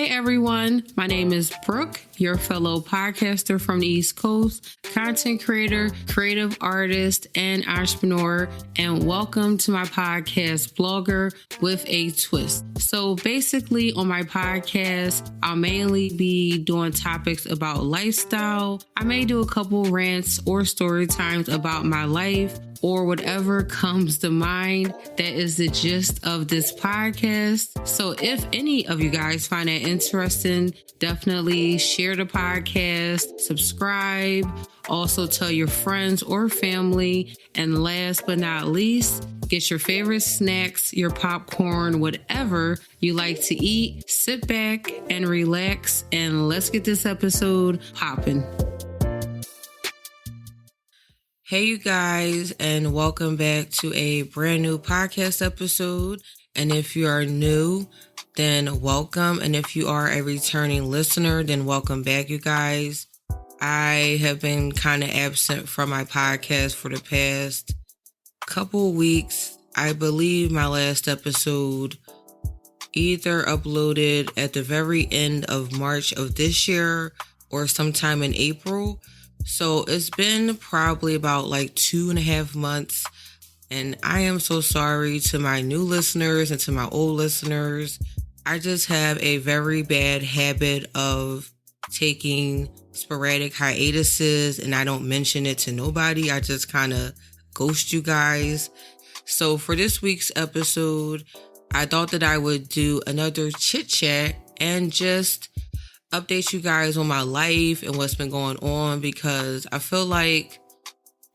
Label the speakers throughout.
Speaker 1: Hey everyone, my name is Brooke, your fellow podcaster from the East Coast, content creator, creative artist, and entrepreneur, and welcome to my podcast, Blogger with a Twist. So basically on my podcast, I'll mainly be doing topics about lifestyle. I may do a couple rants or story times about my life, or whatever comes to mind. That is the gist of this podcast. So if any of you guys find that interesting, definitely share the podcast, subscribe, also tell your friends or family. And last but not least, get your favorite snacks, your popcorn, whatever you like to eat. Sit back and relax, and let's get this episode popping. Hey you guys, and welcome back to a brand new podcast episode. And if you are new, then welcome. And if you are a returning listener, then welcome back, you guys. I have been kind of absent from my podcast for the past couple weeks. I believe my last episode either uploaded at the very end of March of this year or sometime in April. So it's been probably about like 2.5 months, and I am so sorry to my new listeners and to my old listeners. I just have a very bad habit of taking sporadic hiatuses, and I don't mention it to nobody. I just kind of ghost you guys. So for this week's episode, I thought that I would do another chit chat and just update you guys on my life and what's been going on, because I feel like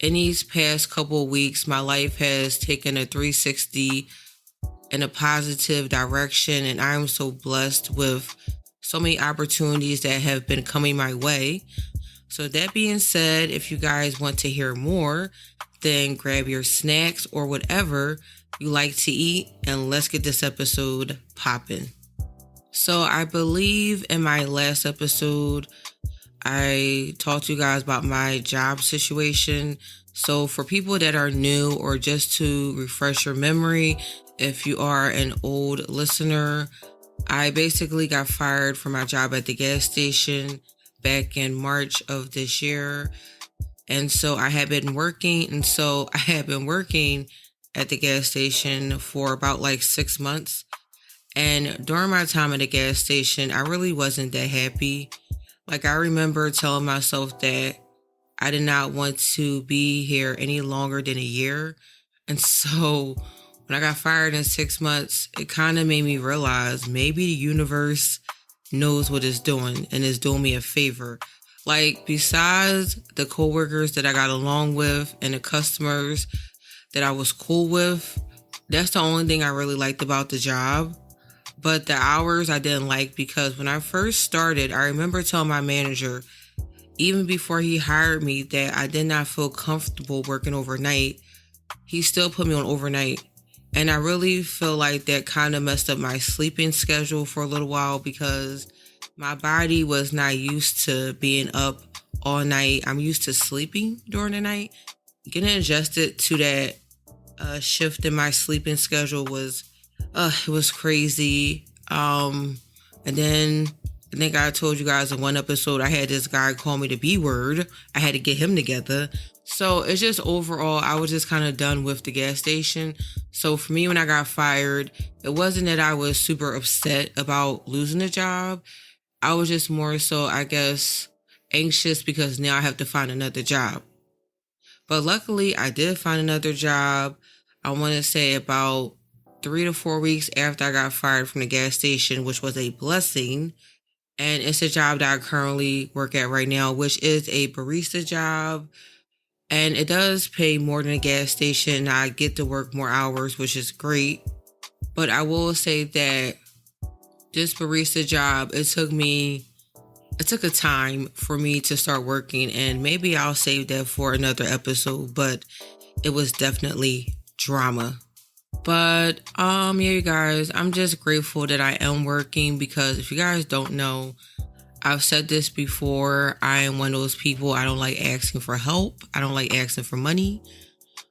Speaker 1: in these past couple of weeks, my life has taken a 360 in a positive direction, and I'm so blessed with so many opportunities that have been coming my way. So that being said, if you guys want to hear more, then grab your snacks or whatever you like to eat, and let's get this episode popping. So I believe in my last episode, I talked to you guys about my job situation. So for people that are new, or just to refresh your memory, if you are an old listener, I basically got fired from my job at the gas station back in March of this year. And so I had been working at the gas station for about like 6 months. And during my time at the gas station, I really wasn't that happy. Like, I remember telling myself that I did not want to be here any longer than a year. And so when I got fired in 6 months, it kind of made me realize maybe the universe knows what it's doing and is doing me a favor. Like, besides the coworkers that I got along with and the customers that I was cool with, that's the only thing I really liked about the job. But the hours I didn't like, because when I first started, I remember telling my manager, even before he hired me, that I did not feel comfortable working overnight. He still put me on overnight. And I really feel like that kind of messed up my sleeping schedule for a little while, because my body was not used to being up all night. I'm used to sleeping during the night. Getting adjusted to that shift in my sleeping schedule was it was crazy. And then I think I told you guys in one episode, I had this guy call me the B word. I had to get him together. So it's just overall, I was just kind of done with the gas station. So for me, when I got fired, it wasn't that I was super upset about losing the job. I was just more so, I guess, anxious because now I have to find another job. But luckily, I did find another job. I want to say about 3 to 4 weeks after I got fired from the gas station, which was a blessing. And it's a job that I currently work at right now, which is a barista job. And it does pay more than a gas station. I get to work more hours, which is great. But I will say that this barista job, it took a time for me to start working. And maybe I'll save that for another episode, but it was definitely drama. But yeah, you guys, I'm just grateful that I am working, because if you guys don't know, I've said this before, I am one of those people, I don't like asking for help. I don't like asking for money.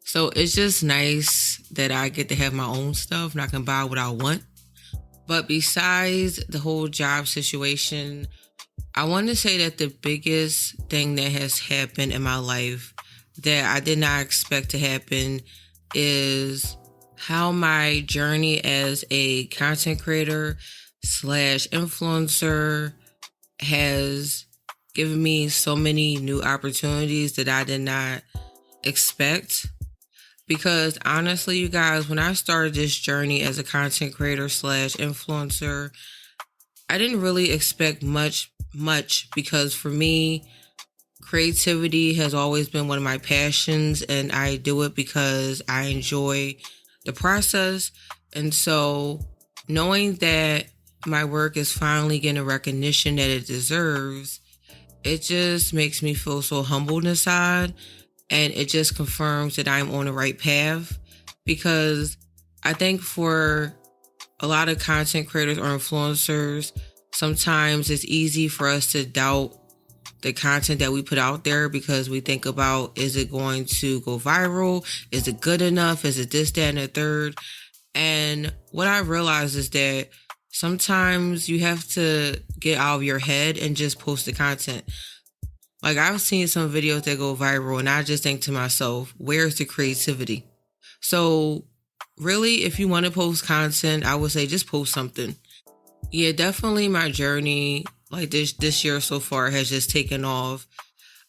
Speaker 1: So it's just nice that I get to have my own stuff and I can buy what I want. But besides the whole job situation, I want to say that the biggest thing that has happened in my life that I did not expect to happen is how my journey as a content creator slash influencer has given me so many new opportunities that I did not expect. Because honestly, you guys, when I started this journey as a content creator slash influencer, I didn't really expect much because for me, creativity has always been one of my passions, and I do it because I enjoy the process. And so knowing that my work is finally getting recognition that it deserves, it just makes me feel so humbled inside, and it just confirms that I'm on the right path. Because I think for a lot of content creators or influencers, sometimes it's easy for us to doubt the content that we put out there because we think about, is it going to go viral? Is it good enough? Is it this, that, and the third? And what I realized is that sometimes you have to get out of your head and just post the content. Like, I've seen some videos that go viral and I just think to myself, where's the creativity? So really, if you want to post content, I would say just post something. Yeah, definitely my journey like this year so far has just taken off.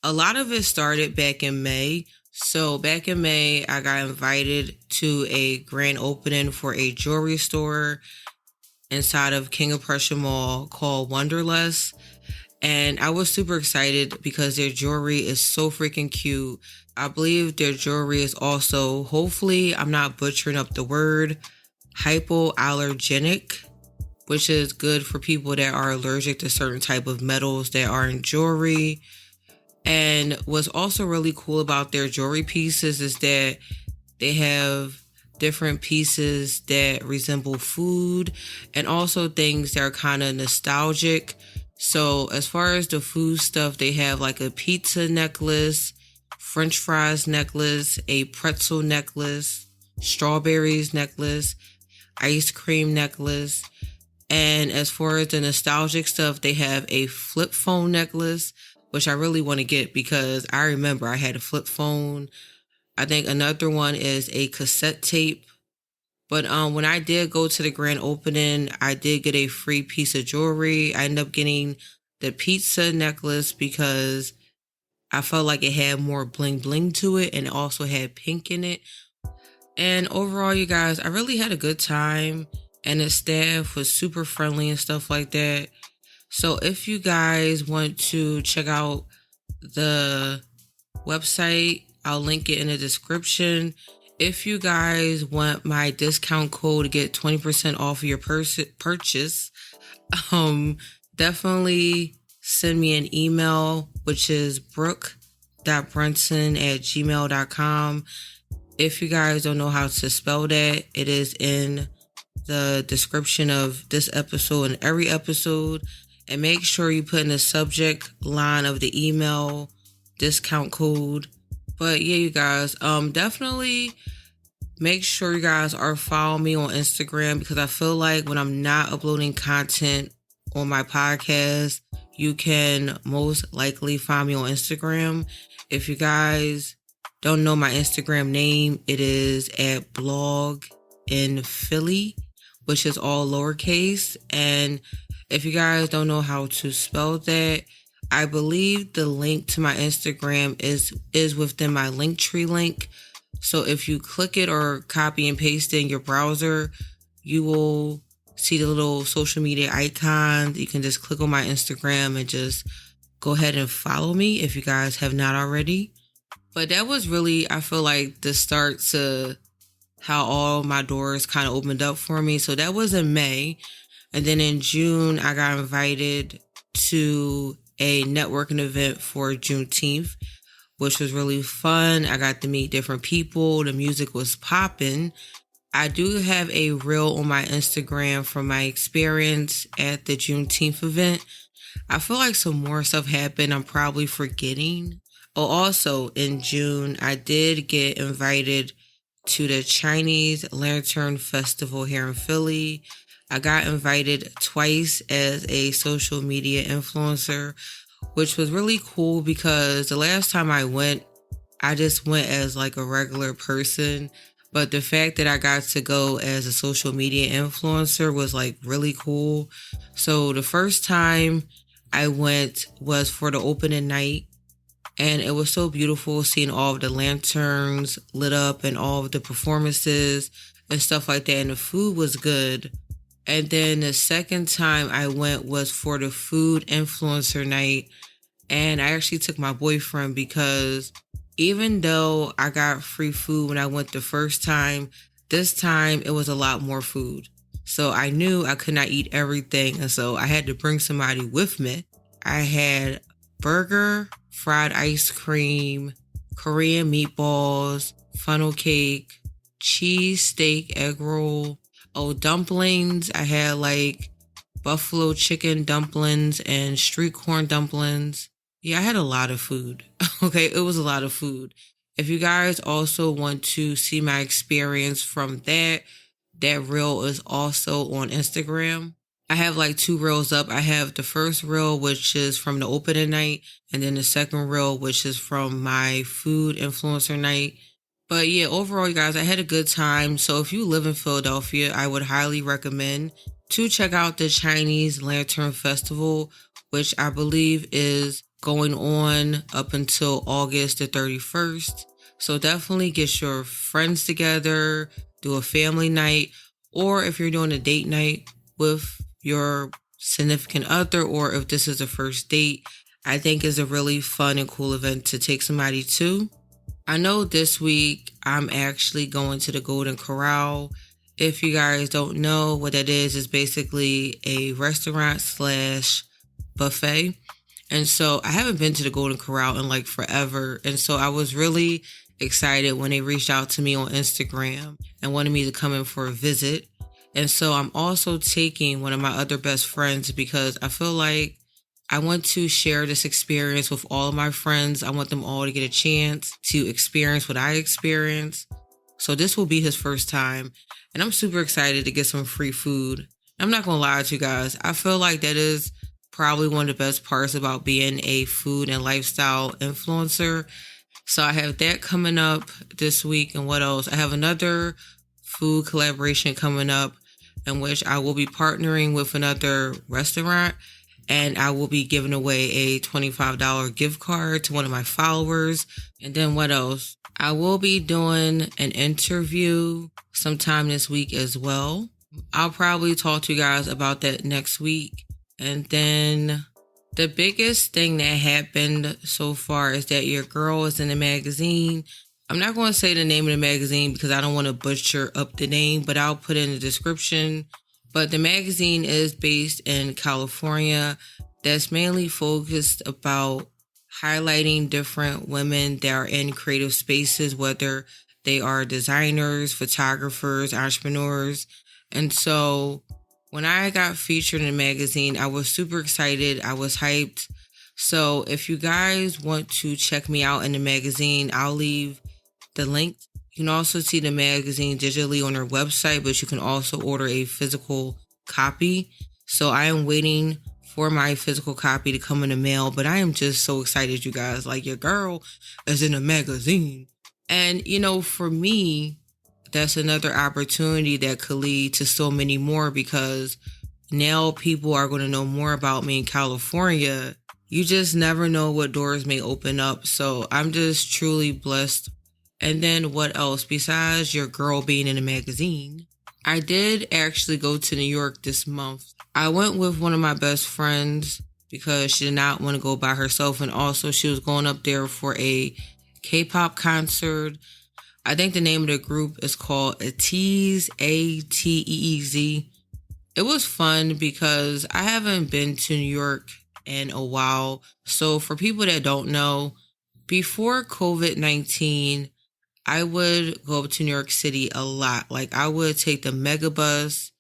Speaker 1: A lot of it started back in May. So back in May, I got invited to a grand opening for a jewelry store inside of King of Prussia Mall called Wonderlust. And I was super excited because their jewelry is so freaking cute. I believe their jewelry is also, hopefully I'm not butchering up the word, hypoallergenic, which is good for people that are allergic to certain type of metals that are in jewelry. And what's also really cool about their jewelry pieces is that they have different pieces that resemble food and also things that are kind of nostalgic. So as far as the food stuff, they have like a pizza necklace, French fries necklace, a pretzel necklace, strawberries necklace, ice cream necklace. And as far as the nostalgic stuff, they have a flip phone necklace, which I really want to get because I remember I had a flip phone. I think another one is a cassette tape. But when I did go to the grand opening, I did get a free piece of jewelry. I ended up getting the pizza necklace because I felt like it had more bling bling to it and it also had pink in it. And overall, you guys, I really had a good time. And the staff was super friendly and stuff like that. So if you guys want to check out the website, I'll link it in the description. If you guys want my discount code to get 20% off of your purchase, definitely send me an email, which is brooke.brunson@gmail.com. If you guys don't know how to spell that, it is in the description of this episode and every episode. And make sure you put in the subject line of the email discount code. But yeah, you guys, definitely make sure you guys are following me on Instagram because I feel like when I'm not uploading content on my podcast, you can most likely find me on Instagram. If you guys don't know my Instagram name, it is at blog in Philly, which is all lowercase. And if you guys don't know how to spell that, I believe the link to my Instagram is within my Linktree link. So if you click it or copy and paste it in your browser, you will see the little social media icon. You can just click on my Instagram and just go ahead and follow me if you guys have not already. But that was really, I feel like, the start to how all my doors kind of opened up for me. So that was in May. And then in June, I got invited to a networking event for Juneteenth, which was really fun. I got to meet different people. The music was popping. I do have a reel on my Instagram from my experience at the Juneteenth event. I feel like some more stuff happened I'm probably forgetting. Oh, also in June, I did get invited to the Chinese Lantern Festival here in Philly. I got invited twice as a social media influencer, which was really cool because the last time I went, I just went as like a regular person. But the fact that I got to go as a social media influencer was like really cool. So the first time I went was for the opening night. And it was so beautiful seeing all of the lanterns lit up and all of the performances and stuff like that. And the food was good. And then the second time I went was for the food influencer night. And I actually took my boyfriend because even though I got free food when I went the first time, this time it was a lot more food. So I knew I could not eat everything. And so I had to bring somebody with me. I had burger, fried ice cream, Korean meatballs, funnel cake, cheese steak, egg roll. Oh, dumplings. I had like buffalo chicken dumplings and street corn dumplings. Yeah, I had a lot of food. Okay, it was a lot of food. If you guys also want to see my experience from that reel is also on Instagram. I have like two reels up. I have the first reel, which is from the opening night, and then the second reel, which is from my food influencer night. But yeah, overall, you guys, I had a good time. So if you live in Philadelphia, I would highly recommend to check out the Chinese Lantern Festival, which I believe is going on up until August the 31st. So definitely get your friends together, do a family night, or if you're doing a date night with your significant other, or if this is a first date, I think is a really fun and cool event to take somebody to. I know this week I'm actually going to the Golden Corral. If you guys don't know what that is, it's basically a restaurant slash buffet. And so I haven't been to the Golden Corral in like forever. And so I was really excited when they reached out to me on Instagram and wanted me to come in for a visit. And so I'm also taking one of my other best friends because I feel like I want to share this experience with all of my friends. I want them all to get a chance to experience what I experienced. So this will be his first time. And I'm super excited to get some free food. I'm not going to lie to you guys. I feel like that is probably one of the best parts about being a food and lifestyle influencer. So I have that coming up this week. And what else? I have another food collaboration coming up in which I will be partnering with another restaurant. And I will be giving away a $25 gift card to one of my followers. And then what else? I will be doing an interview sometime this week as well. I'll probably talk to you guys about that next week. And then the biggest thing that happened so far is that your girl is in a magazine. I'm not going to say the name of the magazine because I don't want to butcher up the name, but I'll put it in the description. But the magazine is based in California. That's mainly focused about highlighting different women that are in creative spaces, whether they are designers, photographers, entrepreneurs. And so when I got featured in the magazine, I was super excited. I was hyped. So if you guys want to check me out in the magazine, I'll leave the link. You can also see the magazine digitally on our website, but you can also order a physical copy. So I am waiting for my physical copy to come in the mail, but I am just so excited, you guys. Like, your girl is in a magazine. And, for me, that's another opportunity that could lead to so many more because now people are going to know more about me in California. You just never know what doors may open up. So I'm just truly blessed. And then what else? Besides your girl being in a magazine, I did actually go to New York this month. I went with one of my best friends because she did not want to go by herself. And also she was going up there for a K-pop concert. I think the name of the group is called Ateez, Ateez. It was fun because I haven't been to New York in a while. So for people that don't know, before COVID-19, I would go up to New York City a lot. Like, I would take the mega bus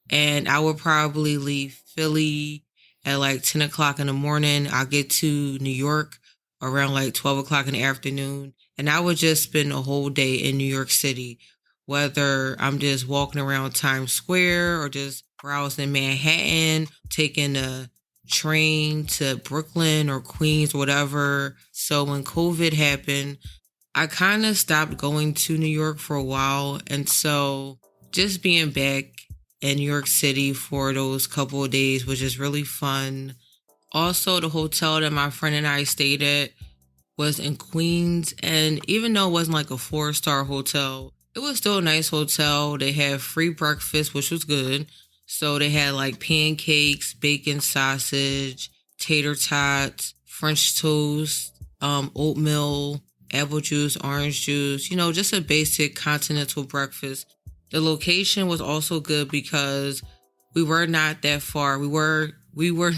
Speaker 1: and I would probably leave Philly at like 10 o'clock in the morning. I'll get to New York around like 12 o'clock in the afternoon. And I would just spend a whole day in New York City, whether I'm just walking around Times Square or just where I was in Manhattan, taking a train to Brooklyn or Queens, whatever. So when COVID happened, I kind of stopped going to New York for a while. And so just being back in New York City for those couple of days was just really fun. Also, the hotel that my friend and I stayed at was in Queens. And even though it wasn't like a 4-star hotel, it was still a nice hotel. They had free breakfast, which was good. So they had like pancakes, bacon, sausage, tater tots, French toast, oatmeal, apple juice, orange juice, just a basic continental breakfast. The location was also good because we were not that far. We were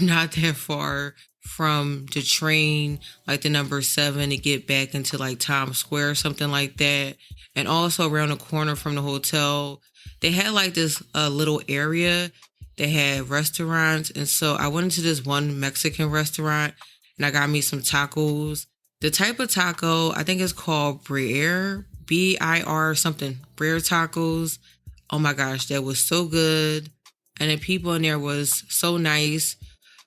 Speaker 1: not that far from the train, like the number 7 to get back into like Times Square or something like that. And also around the corner from the hotel, they had like this little area that had restaurants. And so I went into this one Mexican restaurant and I got me some tacos. The type of taco, I think it's called Briere, B-I-R something, Briere tacos. Oh my gosh, that was so good. And the people in there was so nice.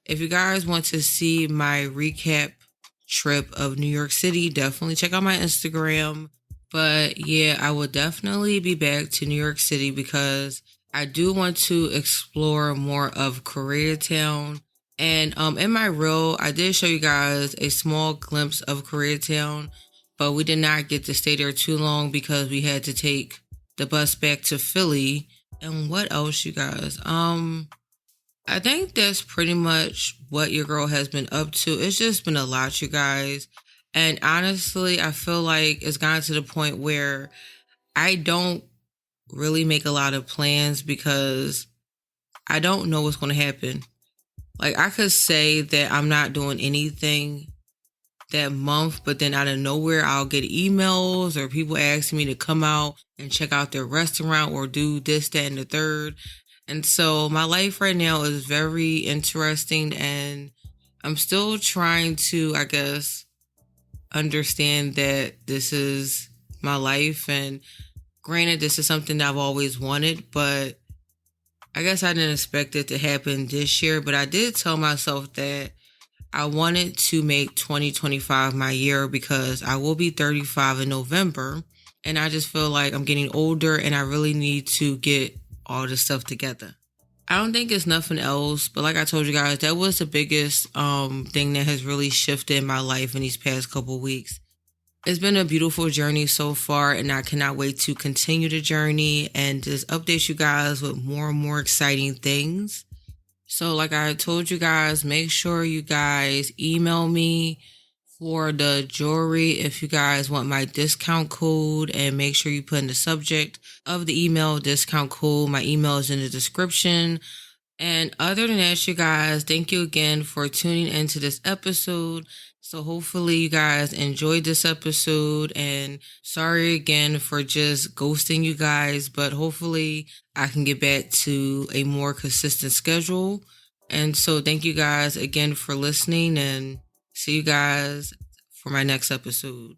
Speaker 1: If you guys want to see my recap trip of New York City, definitely check out my Instagram. But yeah, I will definitely be back to New York City because I do want to explore more of Koreatown. And in my reel, I did show you guys a small glimpse of Koreatown, but we did not get to stay there too long because we had to take the bus back to Philly. And what else, you guys? I think that's pretty much what your girl has been up to. It's just been a lot, you guys. And honestly, I feel like it's gotten to the point where I don't really make a lot of plans because I don't know what's going to happen. Like, I could say that I'm not doing anything that month, but then out of nowhere, I'll get emails or people asking me to come out and check out their restaurant or do this, that, and the third. And so my life right now is very interesting and I'm still trying to, I guess, understand that this is my life. And granted, this is something that I've always wanted, but I guess I didn't expect it to happen this year. But I did tell myself that I wanted to make 2025 my year because I will be 35 in November. And I just feel like I'm getting older and I really need to get all this stuff together. I don't think it's nothing else, but like I told you guys, that was the biggest thing that has really shifted in my life in these past couple weeks. It's been a beautiful journey so far, and I cannot wait to continue the journey and just update you guys with more and more exciting things. So like I told you guys, make sure you guys email me for the jewelry if you guys want my discount code, and make sure you put in the subject of the email discount code. My email is in the description. And other than that, you guys, thank you again for tuning into this episode. So hopefully you guys enjoyed this episode, and sorry again for just ghosting you guys, but hopefully I can get back to a more consistent schedule. And so thank you guys again for listening, and see you guys for my next episode.